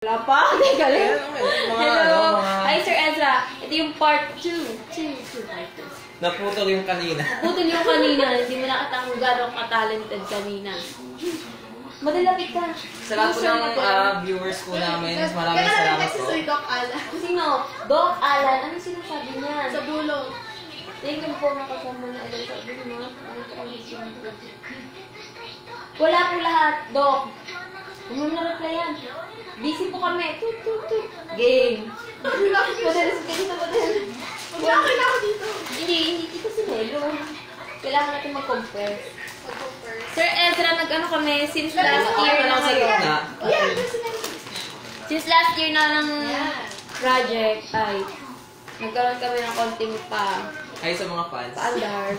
Wala pa, teka lang. Hello. Mga... Hi, Sir Ezra. Ito yung part 2. Naputol yung kanina. Naputol yung kanina. Hindi mo nakita kung gano'ng ka-talented kanina. Madalapit ka. Sa lahat po ng viewers po namin, maraming salamat po. Si Doc Alan. Sino? Doc Alan. Ano sinasabi niya? Sa bulong. Thank you po nakasama na ilang sabi mo. Wala po lahat, Doc. Huwag mo na-replyan. Busy po kami. Tut. Game. Madalas ka dito, madalas. Mag-okay na ako dito. Hindi dito si Melo. Kailangan natin mag-compress. Sir Ezra, nag-ano kami since last year na ngayon. Yeah, Since last year na ng project, ay nagkaroon kami ng konting Hi sa mga fans. paandar.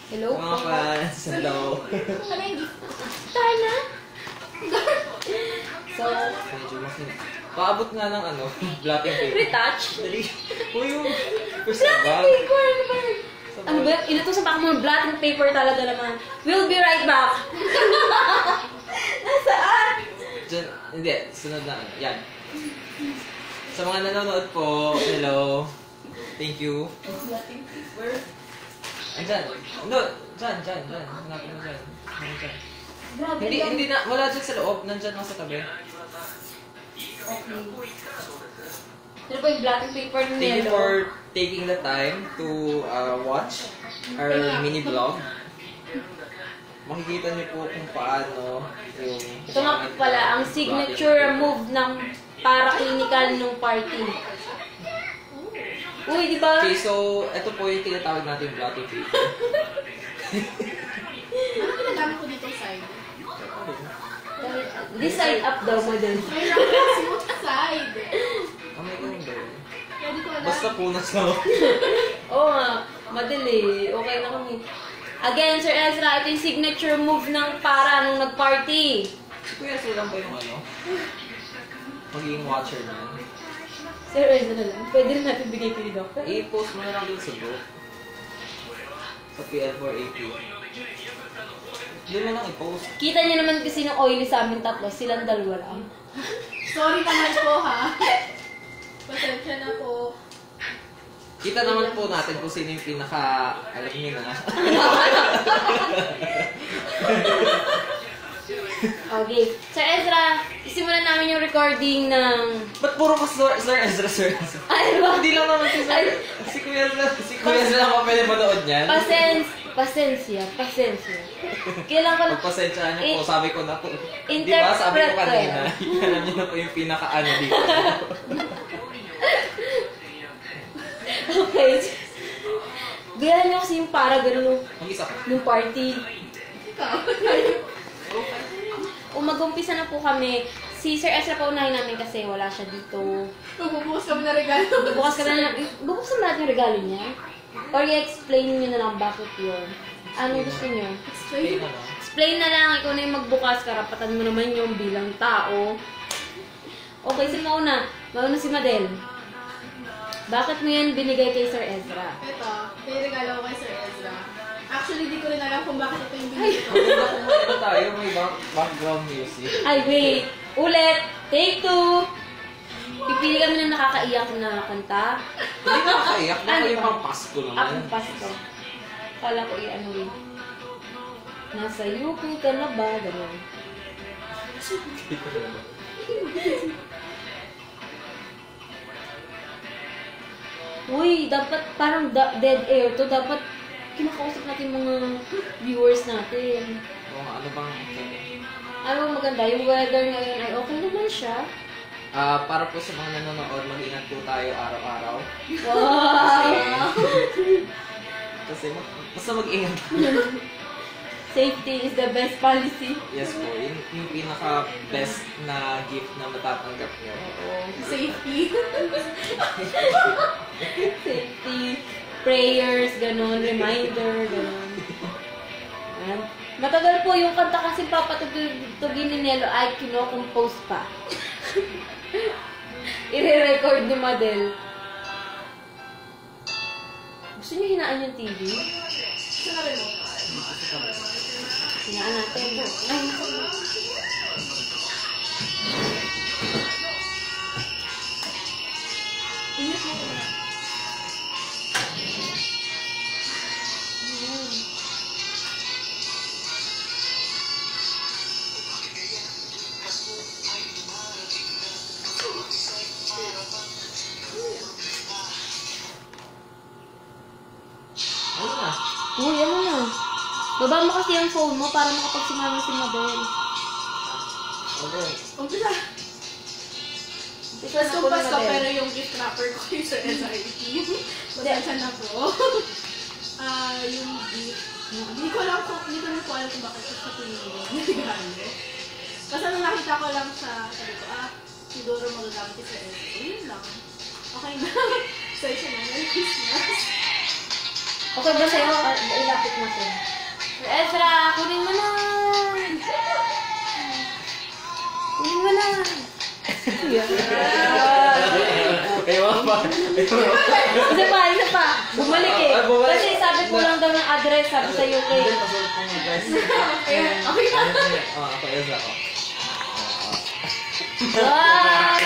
Hello Mga po. fans, hello. Ano yung gift? Sana. So, Medyo makinig. Paabot nga ng ano, blotting paper. retouch. Dali. Uy, yung first Blotting bag. paper, ano ba? Ano ba? Inutusan pa ako mga blotting paper talaga naman. We'll be right back. Nasaan? Diyan, hindi, sunod na ano. Yan. Sa mga nanonood po, hello. Thank you. Blotting paper. Andyan. No, dyan. Hanapin mo dyan. Dyan. Grabe. Hindi na, wala dyan sa loob. Nandyan lang sa tabi. Okay. Ano ba yung blotting paper ni Thank you Nelo? for taking the time to watch our mini vlog. Makikita niyo po kung paano yung... Ito nga po pala ang signature move ng para-clinical nung party. Uy, di ba? Okay, so ito po yung tinatawag natin blotting paper. Ano ginagamit ko dito side? This side up daw mo din. May smooth side. May ganun ba yun? Pwede ko alam. Basta punas lang ako. Oo nga, madali. Okay na kami. Again, Sir Ezra, ito yung signature move ng para nung nag-party. Si Kuya Silang ba yung ano? Magiging watcher niyan. Sir Ezra lang, pwede rin natin bigay kay Doctor. I-post mo na lang dun sa group. Sa PL4AP. Hindi mo lang i-post. Kita niyo naman kasi ng oily sa amin tatlo, silang dalawa lang. Sorry naman po ha. Pasensya na po. Kita naman po natin kung sino yung pinaka... Alam niyo na. Okay. Sir Ezra, isimulan namin yung recording ng... Ba't puro ka Sir Ezra? Ano ba? Hindi lang naman si Sir... Si Kuya Ezra lang pa pwede manood niyan. Pasensya. Kailan ko na... Pagpasensyahan niyo po, sabi ko na po. Di Interpret ba sabi ko ko kanina, alam niyo na po yung pinaka-ano dito. Okay. Gayahan niyo kasi yung para gano'n Mag-isa ka. nung party. Ikaw. Mag-umpisa na po kami. Si Sir Ezra pa unahin namin kasi wala siya dito. Bubukas kami na regalo. Bubuksan lahat yung regalo niya. Or i-explain niyo na lang bakit yun. Ano gusto niyo? Explain. Explain na lang, ikaw na yung magbukas, karapatan mo naman yung bilang tao. Okay, sino mauna? Mauna si Madel. Bakit mo yan binigay kay Sir Ezra? Ito, may regalo ko kay Sir Ezra. Actually, di ko rin alam kung bakit ito yung binili ko. Maganda kung ano tayo, may background music. Ay, wait. Ulit. Take 2. Pipili kami ng nakakaiyak na kanta. Hindi nakakaiyak, baka Ano yung ba? pang Pasko naman. Akong Pasko. Kala ko i-ano rin. Nasa UP ka na ba? Ganun. Uy, dapat parang dead air to. Dapat kinakausap natin mga viewers natin. Oo, ano bang... Ano maganda? Yung weather ngayon ay okay naman siya. Para po sa mga nanonood, mag-ingat po tayo araw-araw. Wow! Kasi basta mag-ingat. Safety is the best policy. Yes po, yun yung pinaka-best na gift na matatanggap nyo. Safety. Safety, prayers, ganun, reminder, ganun. Yan. Matagal po yung kanta kasi papatugin ni Nelo ay kino-compose pa. I-re-record ni Madel. Gusto niyo hinaan yung TV? Gusto na rin mo. Hinaan natin. Ay, Uy, ano na? Baba mo kasi yung phone mo para makapagsimama si Mabel. Okay. Umpisa. Ito Tapos kumpas ko, pero yung gift wrapper ko yung sa SRT. Pasensya na po. Yung gift. Hindi ko alam kung alam kung bakit ko sa pinili. Kasi nung nakita ko lang sa, sabi ko, siguro magagamit sa SRT. Yun lang. Okay na. Pasensya na. Merry Christmas. Okay ba sa'yo? Ilapit natin. Ezra, kunin mo na! Kunin mo na! Isa pa! Bumalik eh. Kasi sabi ko lang daw ng address, sabi sa UK. Okay na. Ako, Ezra ko. Wow!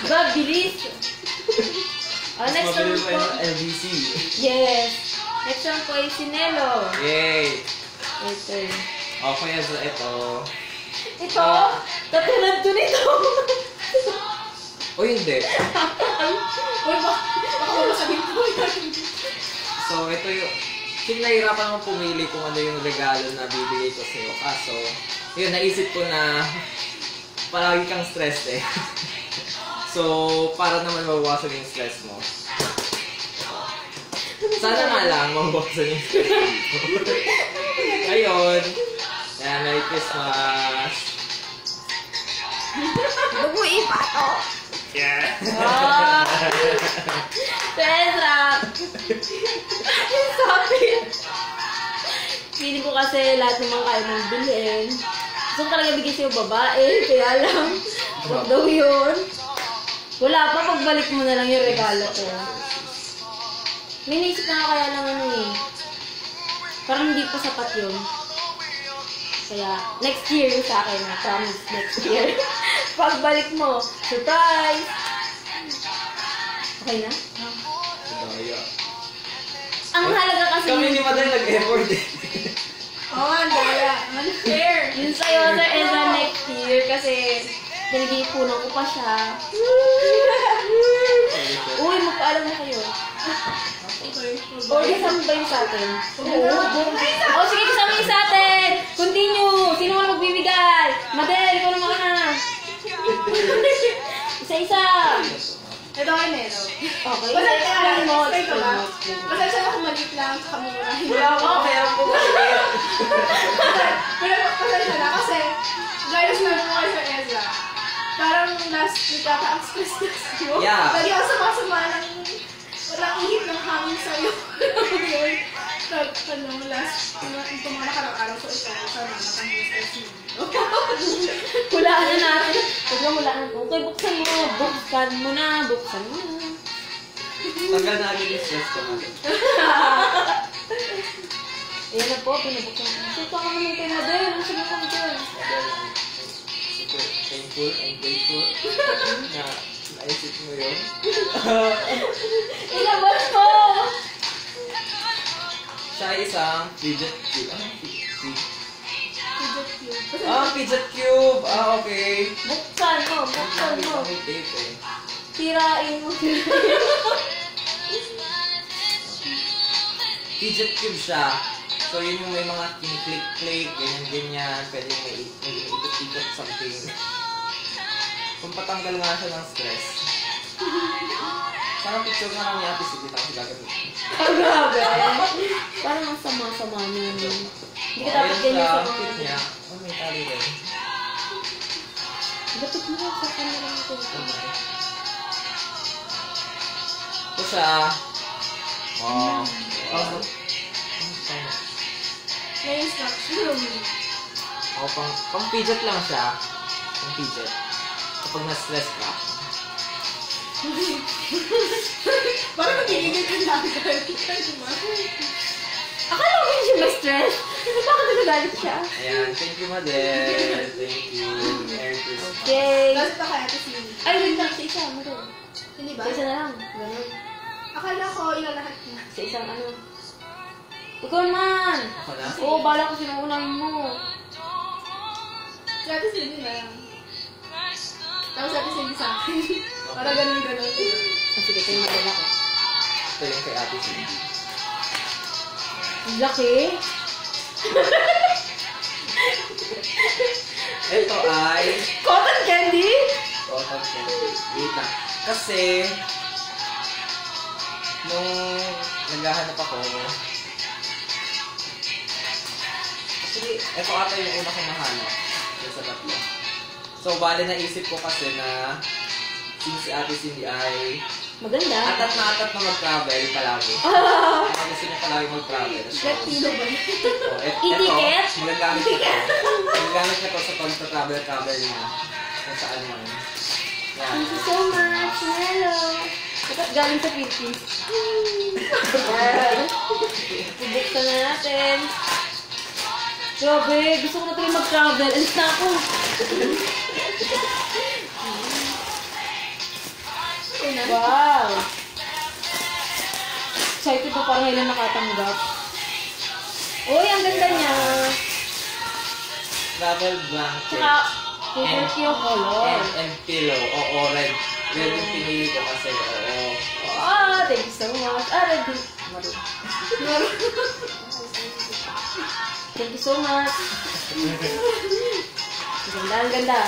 Ba, bilis! Next one Mabilis po. pa yung LBC. Yes. Next one po ay si Nelo. Yay! Ito. Okay, Ezra, ito. Ito? Katulad ko nito. O hindi. Uy, baka masabihin ko yun. So, ito yung... Nahirapan akong pumili kung ano yung regalo na bibigay ko sa'yo. Kaso, yun, naisip ko na palagi kang stressed eh. So, para naman mabawasan yung stress mo. Sana nga lang mabawasan yung stress mo. Ngayon, yan, Merry Christmas! Huwag mo ipato. Yeah! Ah! Ezra! Sabi! Feeling ko kasi lahat naman kaya mong bilhin. Gusto ko talaga bigay sa'yo babae, kaya lang, huwag daw yun. Wala pa, pagbalik mo na lang yung regalo ko. May naisip na kaya lang ano eh. Parang hindi pa sapat yun. Kaya, next year yung sa akin. Promise, next year. Pagbalik mo, surprise! Okay na? Daya. Ang halaga kasi Kami ni Madel nag-effort eh. Ang daya. Unfair. yun sa'yo, Sir Ezra, next year kasi pinag-iipunan ko pa siya. Uy, magpaalam na kayo. Or kasama ba yung sa atin? Oo, sige, kasama yung sa atin! Continue! Sino man magbibigay? Madel, ikaw naman ka na! Isa-isa! Ito kay Nelo. Okay. Pasensya na. Explain mo. Explain ko ba? Pasensya na kung maliit lang sa kamurahin. Wala ako, kaya ako bumalik. Pero pasensya na kasi gaya sinabi mo kay Sir Ezra. Parang last week ata ang stress mo. Yeah. Lagi ako sama-sama ng walang ihip ng hangin sa'yo. Last, itong mga nakarang araw ko ito, sana nakahangin stress mo. Hulaan na natin. Huwag na hulaan. Okay, buksan mo. Buksan mo na. Buksan mo na. Tanggal na agad yung stress ko natin. Ayan na po, pinabuksan ko. Suka ka naman kay Madel. Ang sabi ko dyan. Super thankful and grateful na naisip mo yun. Ilabas mo! Siya ay isang fidget cube. Fidget cube. Fidget cube! Okay. Buksan mo. Buksan mo. Ang tape eh. Tirain mo. Fidget cube siya. So, yun yung may mga kiniklik-klik, ganyan-ganyan. Pwede may ikot-ikot something. Kung patanggal nga siya ng stress. Sana picture nga namin Ate Sigit ang gagamitin. Ang grabe. Parang ang sama-sama niya. Hindi ka dapat ganyan sa mga Fit niya. Oh, may tali rin. Lapit mo sa camera natin. Ito siya. Wow. May instruction. Pang fidget lang siya. Pang fidget. Kapag na-stress ka. Parang magigigil ka lang. Akala ko hindi siya ma-stress. Bakit nagagalit siya? Ayan. Thank you, Madel. Thank you. Merry Christmas. Okay. Tapos ito kaya ito si... Ay, wait lang. Sa isa. Ano to? Hindi ba? Sa isa na lang. Ganun. Akala ko ilalahat na. Sa isang ano. Ikaw naman! Ako na? Oo, bala ko sinuunahin mo. Si Ate Cindy na lang. Tapos Ate Cindy sa akin. Para ganun-ganun. Ah, sige, kayo madala ko. Ito yung kay Ate Cindy. Ang laki. Ito ay Cotton candy? cotton candy. Wait lang. Kasi, nung naghahanap ako, actually, ito ata yung una kong nahanap. Yung sa tatlo. So, bale naisip ko kasi na since si Ate Cindy ay Maganda. atat na mag-travel palagi. Kaya gusto niya palagi mag-travel. So, Sino ba yun? E-ticket? Magagamit niya to. Magagamit niya to sa pag-travel niya. Kung saan man. Yan. Thank you so much, Melo. Dapat galing sa Philippines. Yan. Bubuksan na natin. Grabe, gusto ko na tuloy mag-travel. Alis na ako. Wow! Excited pa parang ilan nakatanggap. Uy, ang ganda niya. Travel blanket. Tsaka, favorite yung color. And pillow. Oo, red. Red yung pinili ko kasi. Oo. Ah, thank you so much. Ah, red din. Maroon. Thank you so much. Ganda, ang ganda.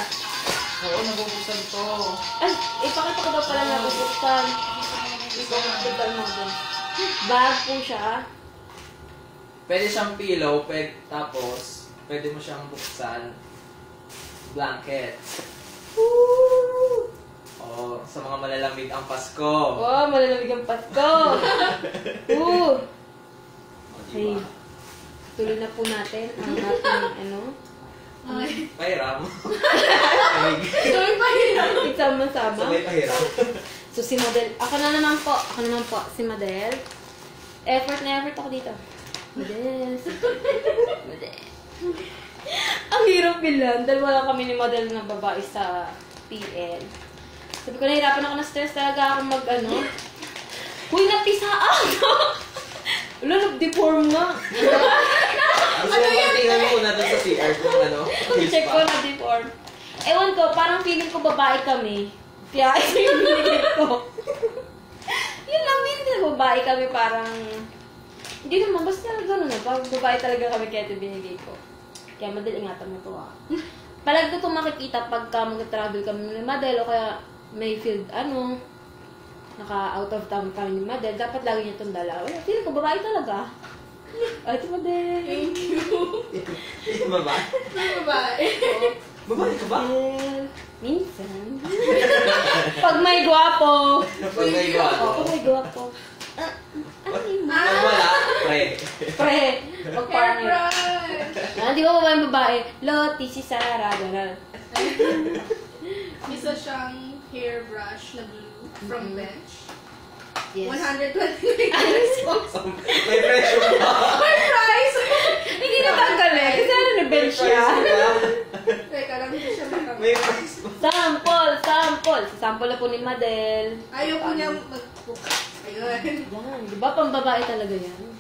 Oo, nabubuksan to. Ay, ipakita ko daw pala na bubuksan. Ito mo dun. Bag po siya. Pwede siyang pillow, tapos pwede mo siyang buksan blanket. Woo! Oo, sa mga malalamig ang Pasko. Wow, malalamig ang Pasko. Woo! O, Okay. diba? Tuloy na po natin ang ating ano. Ay. Pahiram. Sorry pa yun. Isama-sama. Sabay pahiram. So si Model, ako naman po, si Model. Effort na effort ako dito. Model. Model. Ang hirap bilang, dahil wala kami ni Model na babae sa PL. Sabi ko, nahirapan ako na stress talaga ako mag-ano. Uy, napisaan! Wala, nag-deform nga. Gusto mo ba tingnan mo na doon sa CR kung ano? Check ko na deform. Ewan ko, parang feeling ko babae kami. Kaya ito yung binigay ko. Yun lang, feeling ko babae kami parang... Hindi naman, basta gano'n na. Parang babae talaga kami kaya ito binigay ko. Kaya Madel, ingatan mo to Palagi ko itong makikita pagka mag-travel kami ng Madel o kaya may field naka-out of town kami ni Madel. Dapat lagi niya itong dala. Wala, feeling ko babae talaga. Ay, ito Madel. Thank you. Babae? Babae. Babae ka ba? Well, minsan. Pag may gwapo. Pag may gwapo. Pag may gwapo. Ano yun? Pag wala, pre. Pre. Pag parang yun. Hairbrush. Di ba babae? Loti, si Sarah, gano'n. Isa siyang hairbrush na blue from Bench. Yes. 129 pesos. May presyo pa. My price! Hindi na tanggalin. Kasi ano na-bench siya. Teka lang, hindi siya makamit. May price pa. Sample! Sample! Si sample na po ni Madel. Ayaw ko niya mag-book. Ayun. Yan. Di ba pang babae talaga yan?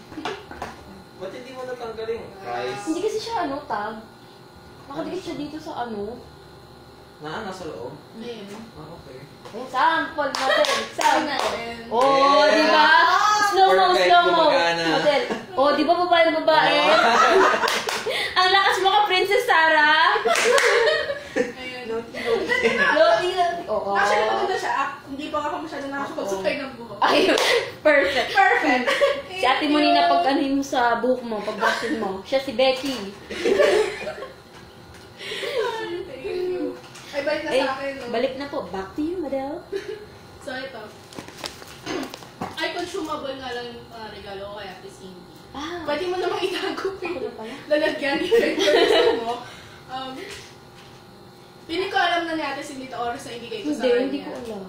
Ba't hindi mo natanggal yung price? Hindi kasi siya tag. Nakadikit siya dito sa Nasa loob? Ayun. Ah, okay. Ayan, sample, Madel. Sample. Natin. Oh, di ba? Slow mo, Perfect, slow mo. gumagana. Model. Oh, di ba babae? Ang lakas mo ka, Princess Sarah. Ayun. Loti lang. Oo. Actually, maganda siya. Hindi pa ako masyado nakakapagsukay ng buhok. Ay, perfect. Perfect! Si Ate Monina, pag anuhin mo sa buhok mo, pag brushin mo, siya si Becky. Thank you. Ay, balik na sa akin, no? Balik na po. Back to you, Madel. So, ito. Ay, consumable nga lang yung regalo ko kay Ate Cindy. Ah, Pwede mo namang itago ako na pala. lalagyan even kung gusto mo. Piling ko alam na ni Ate Cindy ito oras na ibigay ko sa kanya. Hindi ko alam.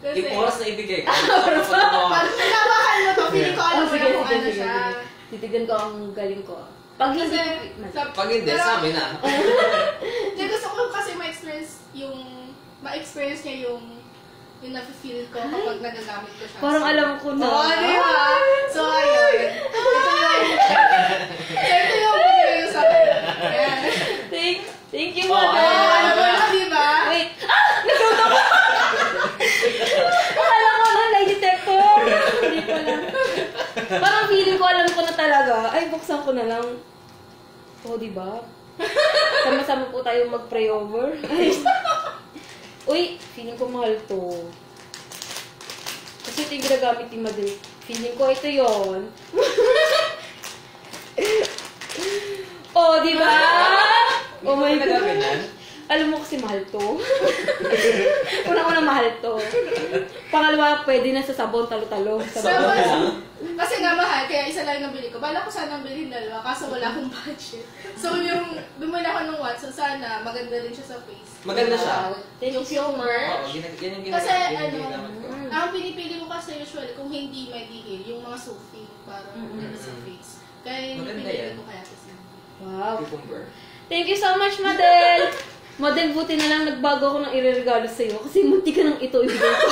Kasi, Yung oras na ibigay ko. Ano pag nalawakan mo to, piling ko alam mo sige, na kung sige, ano sige, siya. sige. Titignan ko ang galing ko. Pag hindi ko, Pag hindi, sa amin na. Hindi, gusto ko kasi ma-experience niya yung nafe-feel ko kapag nagagamit ko siya. parang alam ko na. Oo, di ba? So, ayun. Ito yung binigay ko sa akin. Ayan. Thank you, Oh, Madel. Ano mo na, di ba? Wait. Nagluto ko! Akala ko na, lie detector. Hindi pala. Parang feeling ko, alam ko na talaga. buksan ko na lang. Oo, diba? Sama-sama po tayo mag-pray over. Uy, feeling ko mahal to. Kasi ito yung ginagamit ni Madrid. Feeling ko ito yon. Oh, diba? Oh my God. Alam mo kasi mahal to. Unang-unang mahal to. Pangalawa, pwede na sa sabon, talo-talo. Kasi nga mahal, kaya isa lang yung nabili ko. Bala ko sana bilhin dalawa, kaso wala akong budget. So yung bumili ako ng Watson, sana maganda rin siya sa face. Maganda siya. Thank you so much. Oo, yan yung Kasi ginagamit ko. ang pinipili ko kasi usually kung hindi medical, yung mga soothing para maganda sa face. Kaya yung Maganda pinipili yan. ko kaya kasi. Wow. Cucumber. Thank you so much, Madel. Madel, buti na lang nagbago ako ng ireregalo sa'yo kasi munti ka nang ito ibigay ko.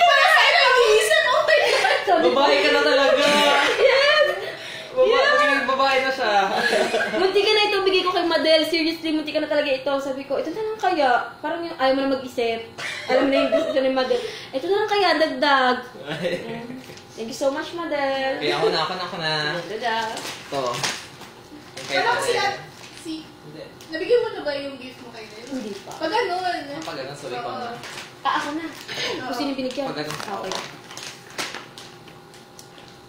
Para sa ito, nag-iisip ako Sabi ko, Babae ka na talaga! yes! Magiging babae na siya. Munti ka na ito bigay ko kay Madel. Seriously, munti ka na talaga ito. Sabi ko, ito na lang kaya. Parang yung ayaw mo na mag-isip. Alam mo na yung gusto ni Madel. Ito na lang kaya, dagdag. Thank you so much, Madel. Okay, ako na. Dada. Ito. Yung kay Parang Adele. si, nabigyan mo na ba yung gift mo kay Nel? Hindi pa. Pag ganun. Pag ganun, sorry ko na. Ako na. Kung sino yung binigyan? Pag ganun. Okay.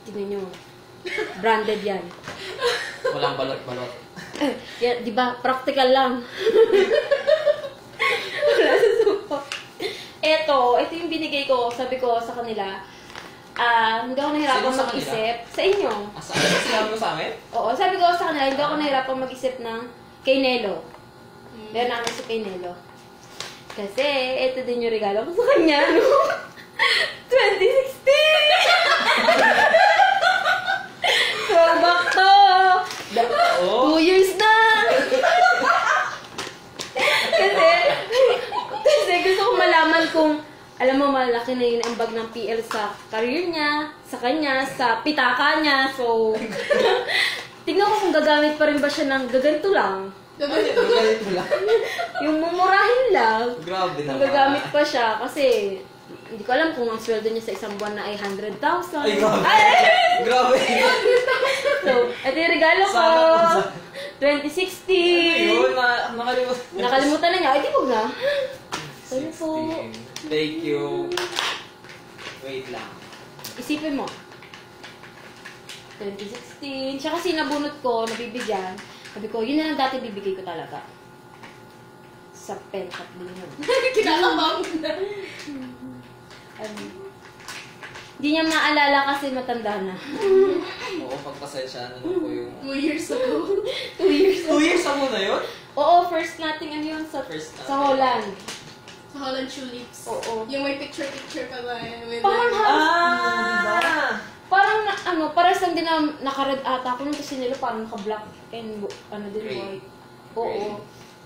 Tignan nyo. Branded yan. Walang balot-balot. Yan, di ba? Practical lang. Wala sa supa. Ito yung binigay ko. Sabi ko sa kanila, hindi ako nahirapan Sino sa mag-isip. Sa inyo. Saan sinabi mo sa amin? Oo, sabi ko sa kanila, hindi ako nahirapan mag-isip ng kay Nelo. Meron namin si kay Nelo. Kasi, ito din yung regalo ko sa kanya, no? 2016! Throwback to! Oo. 2 years na! kasi gusto ko malaman kung, alam mo, malaki na yun ang bag ng PL sa career niya, sa kanya, sa pitaka niya. So, tingnan ko kung gagamit pa rin ba siya ng gaganto lang. Ganito lang. Yung mumurahin lang. Grabe Kung naman. gagamit pa siya kasi hindi ko alam kung ang sweldo niya sa isang buwan na ay 100,000. Ay, grabe. Ay! Grabe. So, ito yung regalo ko. Sana po 2016. Ayun, nakalimutan. Nakalimutan na niya. Ay, di ko na. Sorry po. 16. Thank you. Wait lang. Isipin mo. 2016. Siya kasi nabunot ko, nabibigyan. Sabi ko, yun na lang dati bibigay ko talaga. Sa pen shop din yun. Kinakabang na. Hindi niya maalala kasi matanda na. Oo, pagpasensya na po yung... 2 years ago. 2 years 2 years na muna yun? Oo, first nating ano yun sa, First natin. sa Holland. Sa Holland Tulips. Oo. Yung may picture pa ba? With Parang Ah! Parang parang lang din na naka-red ata ako nung kasi nila parang naka-black and din Gray. white. Oo.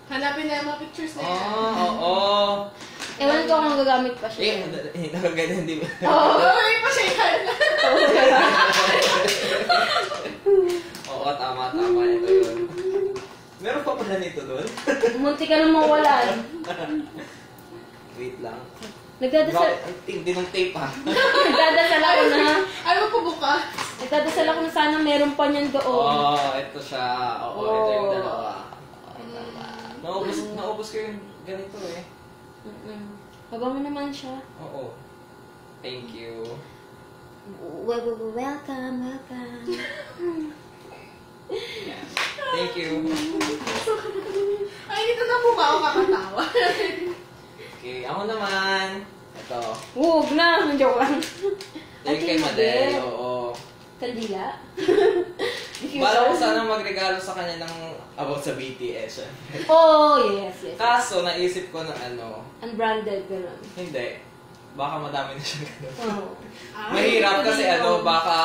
Hanapin na yung mga pictures na yan. Oo. Ewan ko kung gagamit pa Eh, siya. nakaganyan, di ba? Oo. May pa siya yan. Oo, tama. Ito yun. Meron pa pala nito doon? Munti ka nang mawalan. Wait lang. Nagdadasal, Ang tindi ng tape ha. nagdadasal ako na, Ano po bukas? nagdadasal ako na sana meron pa niyan doon. Ito siya. Ito yung dalawa. Naubos ko yung ganito eh. Mabango naman siya. Oo. Thank you. Welcome. Yeah. Thank you. Ay, dito na po ba ako kakatawa? Okay, ako naman. Ito. Huwag na, joke lang. Thank kay Madel. Oo. Kaldila. Bala ko sana magregalo sa kanya ng about sa BTS. Oh, yes. Kaso, naisip ko na ano, Unbranded, gano'n. hindi. Baka madami na siya ganun. Oh. Mahirap kasi baka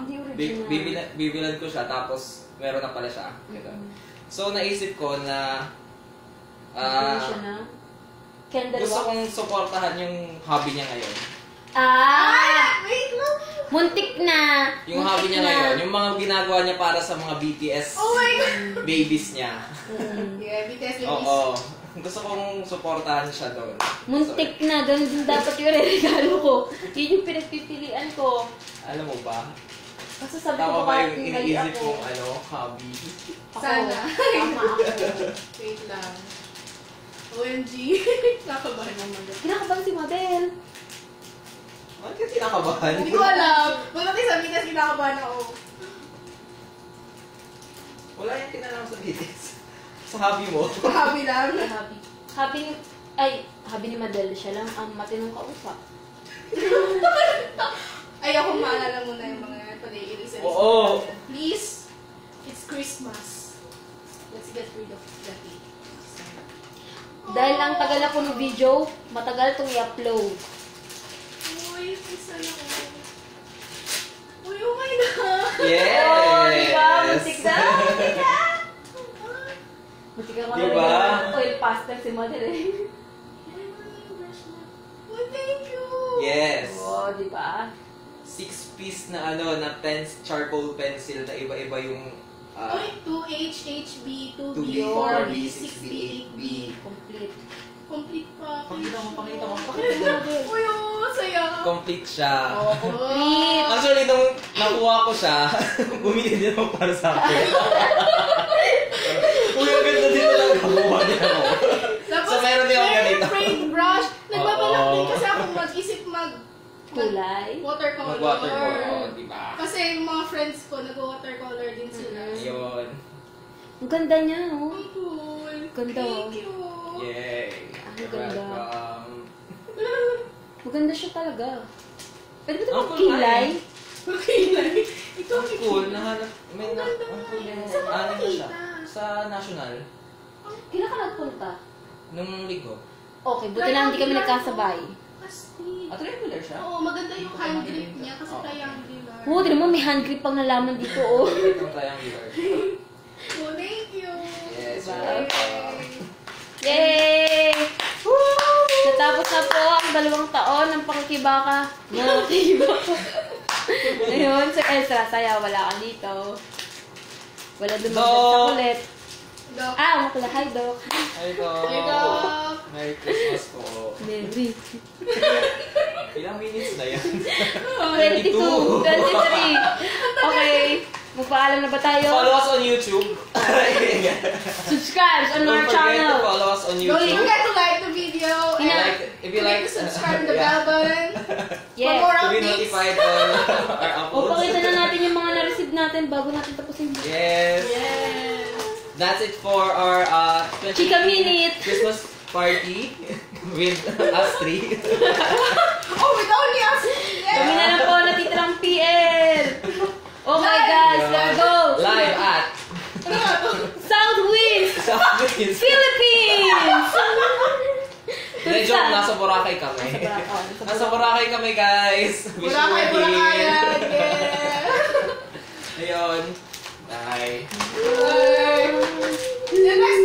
Hindi original. bibilan ko siya tapos meron na pala siya. So, naisip ko na Ano siya na? Candle gusto wax. kong suportahan yung hobby niya ngayon. Wait lang. Muntik na! Yung hobby niya ngayon, yung mga ginagawa niya para sa mga BTS Oh my God. babies niya. Yeah, BTS babies. Oo. Gusto kong suportahan siya doon. Muntik na, ganun din dapat yung regalo ko. Yun yung pinagpipilian ko. Alam mo ba, Kasi sabi Tama ko ba baka yung mali iniisip ako. mong hobby? Ako, Sana. Tama ako. Wait lang. OMG. Nakabahan naman. Kinakabahan si Model. Bakit ka kinakabahan? Hindi ko alam. Wala tayo sabihin kasi kinakabahan ako. Wala yung tinalang sa BTS. Sa hobby mo. Happy lang. Happy. Happy ni Model. Siya lang ang matinong kausap. Ay, ako maalala muna yung mga yan. Pwede i-erase. Oo. Please, it's Christmas. Let's get rid of that date. Dahil ang tagal na po ng video, matagal itong i-upload. Uy, isa lang ako. Uy, okay na. Yes! Oh, di ba? Muntik na. Muntik na. Muntik na Diba? oil pastel si Model eh. Uy, thank you. Yes! Oo, di ba? 6-piece na na charcoal pencil na iba-iba yung Uy, 2HHB, 2B4, 2B4, B6, B6, B8B. Complete. Complete pa. Pakita mo. Uy, oh, saya. Complete siya. Oh, complete. Actually, nung nakuha ko siya, bumili din ako para sa akin. Uy, ang ganda din na lang. Nakuha din ako. Tapos, So, meron din ako ganito. paintbrush. Nagbabalak din Oo. kasi ako mag-isip Kulay. watercolor. Mag-watercolor, diba? Kasi yung mga friends ko, nag-watercolor din sila. Yun. Ang ganda niya, oh. Ang cool. Ganda, oh. Thank you. Yay! Ang You're ganda. welcome. Maganda siya talaga. Pwede ba ito Ang magkilay? Okay lang. Ikaw, Ang cool, nahanap. May Ang ganda ang cool yung Saan ano na siya. nakita? Sa National. Kailan ka nagpunta? Nung linggo. Okay, buti na hindi kami nagkasabay. Astig. At regular siya. Oo, maganda yung hand grip niya kasi triangular. Oo, di naman may hand grip pang nalaman dito, oh. Itong triangular. Oh, thank you. Yes, Diba? you're welcome. Yay! Woo! Natapos na po ang 2 taon ng pakikibaka. Ayun, si Ezra, saya, wala ka dito. Wala dumagdag sa Dok! kulit. Doc. Ah, wala. Hi, Doc. Hi, Doc. Hey, Doc. Merry Christmas po. Mary. Ilang minutes na yan? 22, 23. Okay, magpaalam na ba tayo? Follow us on YouTube. Subscribe on our Don't forget to channel. follow us on Don't YouTube. forget to like the video and If you like, subscribe to the bell button for Yes. more to be updates. notified on our O, pakita uploads. na natin yung mga na-receive natin bago natin tapusin. Yes. Yes. That's it for our Chika Minute. Christmas party with us three. Oh, with only us. Kami na lang po natitirang PL. Okay guys, let's go. Live at Southwest Southwest. Philippines. Hindi, joke, nasa Boracay kami. Nasa Boracay kami, guys. Wish you Burakay, were Burakay. here. Yeah. Ayun. Bye. Bye. See you next